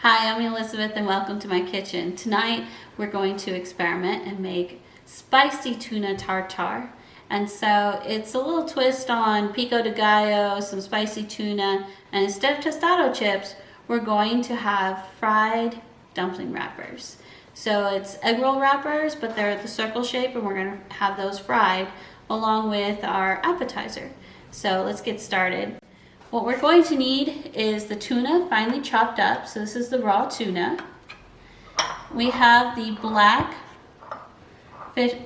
Hi, I'm Elizabeth and welcome to my kitchen. Tonight we're going to experiment and make spicy tuna tartare. And so it's a little twist on pico de gallo, some spicy tuna, and instead of tostado chips, we're going to have fried dumpling wrappers. So it's egg roll wrappers, but they're the circle shape, and we're going to have those fried along with our appetizer. So let's get started. What we're going to need is the tuna finely chopped up. So this is the raw tuna. We have the black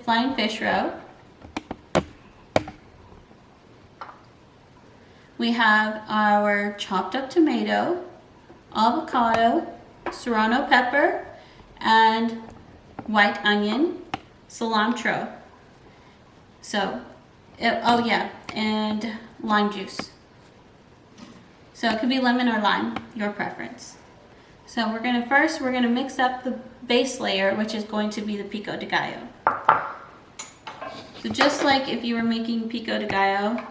flying fish roe. We have our chopped up tomato, avocado, serrano pepper, and white onion, cilantro. So, and lime juice. So it could be lemon or lime, your preference. So we're gonna mix up the base layer, which is going to be the pico de gallo. So just like if you were making pico de gallo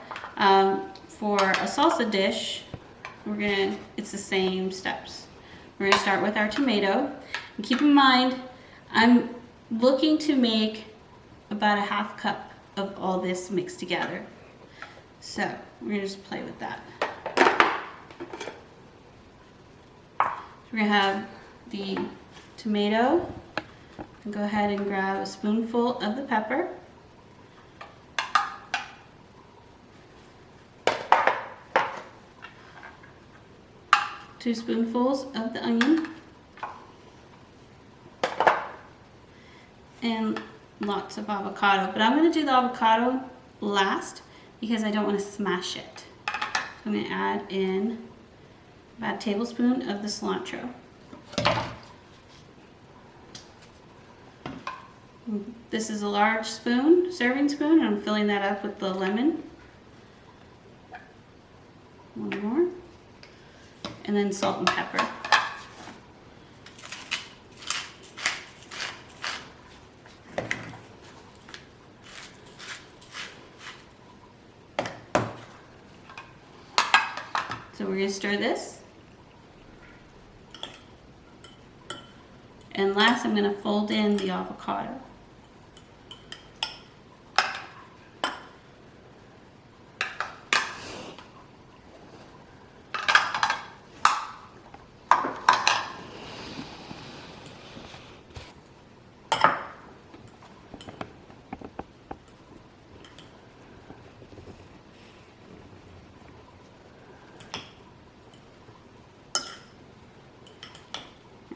for a salsa dish, it's the same steps. We're gonna start with our tomato. And keep in mind, I'm looking to make about a half cup of all this mixed together. So we're gonna just play with that. We're going to have the tomato, and go ahead and grab a spoonful of the pepper. Two spoonfuls of the onion. And lots of avocado. But I'm going to do the avocado last because I don't want to smash it. So I'm going to add in about a tablespoon of the cilantro. This is a large spoon, serving spoon, and I'm filling that up with the lemon. One more. And then salt and pepper. So we're going to stir this. And last, I'm going to fold in the avocado.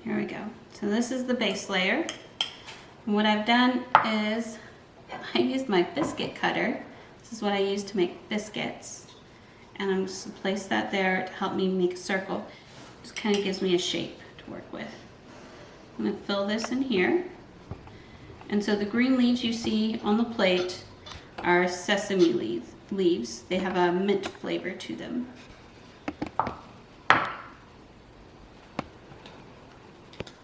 Here we go. So this is the base layer. And what I've done is I used my biscuit cutter. This is what I use to make biscuits. And I'm just going to place that there to help me make a circle. Just kind of gives me a shape to work with. I'm going to fill this in here. And so the green leaves you see on the plate are sesame leaves. They have a mint flavor to them.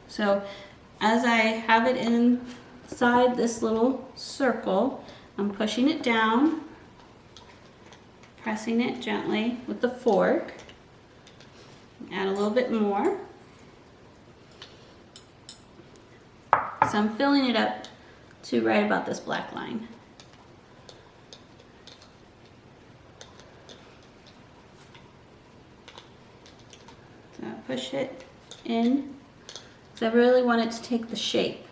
So as I have it inside this little circle, I'm pushing it down, pressing it gently with the fork. Add a little bit more. So I'm filling it up to right about this black line. So I push it in. So I really want it to take the shape.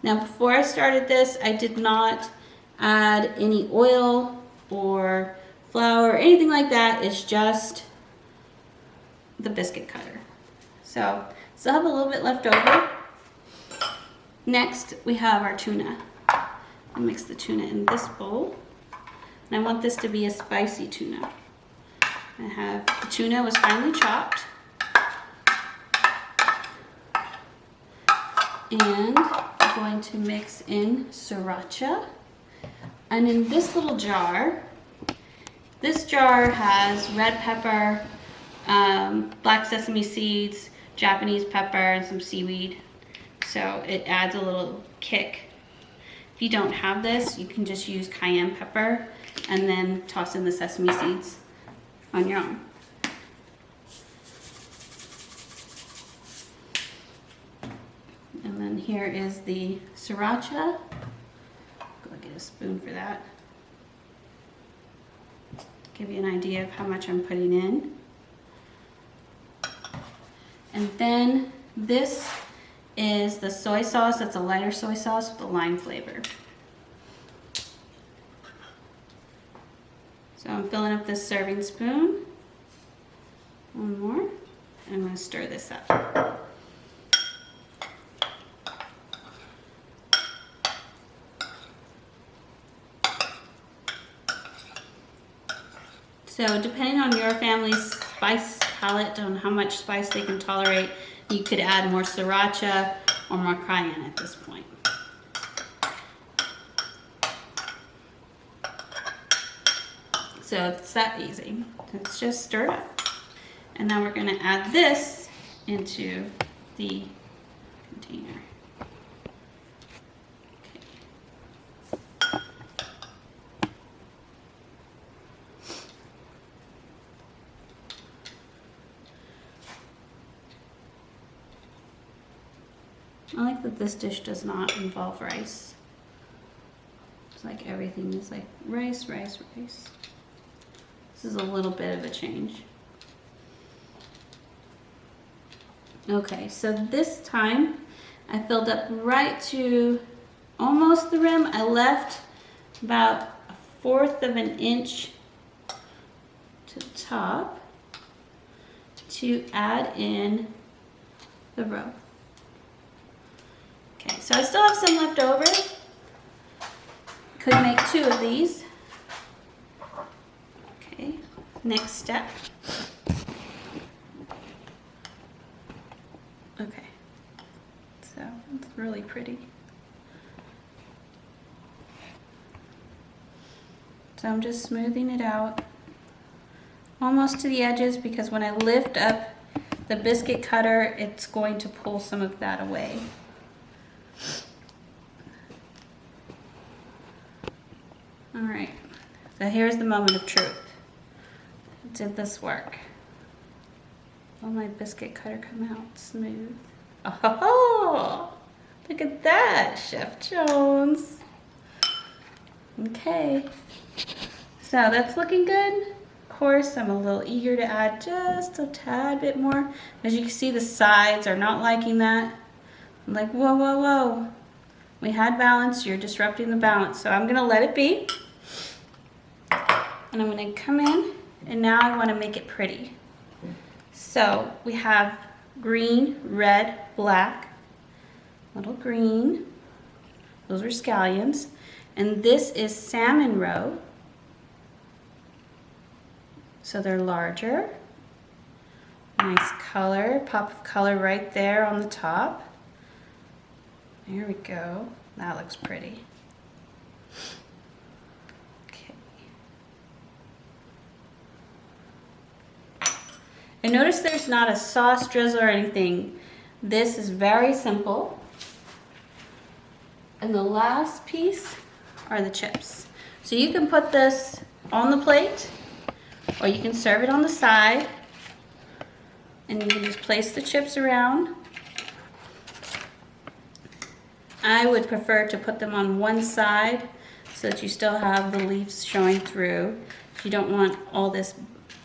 Now before I started this, I did not add any oil or flour or anything like that. It's just the biscuit cutter. So still have a little bit left over. Next, we have our tuna. I'll mix the tuna in this bowl. And I want this to be a spicy tuna. I have the tuna was finely chopped, and I'm going to mix in sriracha. And in this little jar, this jar has red pepper, black sesame seeds, Japanese pepper, and some seaweed. So it adds a little kick. If you don't have this, you can just use cayenne pepper and then toss in the sesame seeds on your own. And then here is the sriracha. Go get a spoon for that. Give you an idea of how much I'm putting in. And then this is the soy sauce. That's a lighter soy sauce with a lime flavor. So I'm filling up this serving spoon. One more. And I'm going to stir this up. So depending on your family's spice palette, on how much spice they can tolerate, you could add more sriracha or more cayenne at this point. So it's that easy. Let's just stir it up. And now we're going to add this into the container. I like that this dish does not involve rice. It's like everything is like rice, rice, rice. This is a little bit of a change. Okay, so this time I filled up right to almost the rim. I left about 1/4 of an inch to the top to add in the roe. Okay, so I still have some left over. Could make 2 of these. Okay, next step. Okay, so it's really pretty. So I'm just smoothing it out almost to the edges, because when I lift up the biscuit cutter, it's going to pull some of that away. All right, so here's the moment of truth. Did this work? Will my biscuit cutter come out smooth? Oh, look at that, Chef Jones. Okay, so that's looking good. Of course, I'm a little eager to add just a tad bit more. As you can see, the sides are not liking that. I'm like, whoa, whoa, whoa. We had balance, you're disrupting the balance. So I'm gonna let it be. And I'm gonna come in, and now I wanna make it pretty. So we have green, red, black, little green. Those are scallions. And this is salmon roe. So they're larger. Nice color, pop of color right there on the top. There we go. That looks pretty. Okay. And notice there's not a sauce drizzle or anything. This is very simple. And the last piece are the chips. So you can put this on the plate, or you can serve it on the side. And you can just place the chips around. I would prefer to put them on one side so that you still have the leaves showing through. You don't want all this,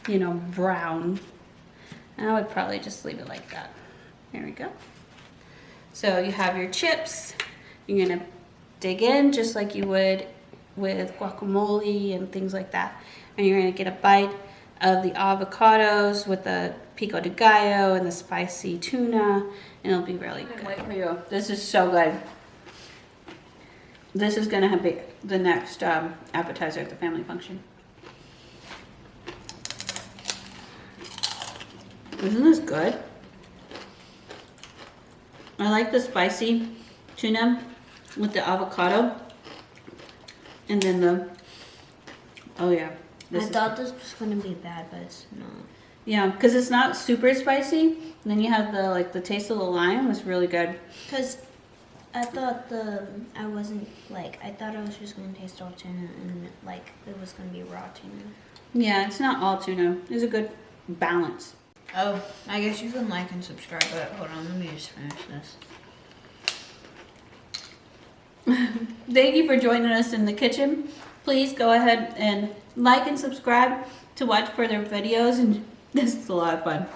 brown. I would probably just leave it like that. There we go. So you have your chips. You're gonna dig in just like you would with guacamole and things like that. And you're gonna get a bite of the avocados with the pico de gallo and the spicy tuna, and it'll be really good. Wait for you. This is so good. This is gonna be the next appetizer at the family function. Isn't this good? I like the spicy tuna with the avocado, and then oh yeah. I thought this was gonna be bad, but it's not. Yeah, because it's not super spicy. And then you have the taste of the lime was really good. Because I thought I wasn't like I thought I was just gonna taste all tuna and like it was gonna be raw tuna. Yeah, it's not all tuna. There's a good balance. Oh, I guess you can like and subscribe, but hold on, let me just finish this. Thank you for joining us in the kitchen. Please go ahead and like and subscribe to watch further videos, and this is a lot of fun.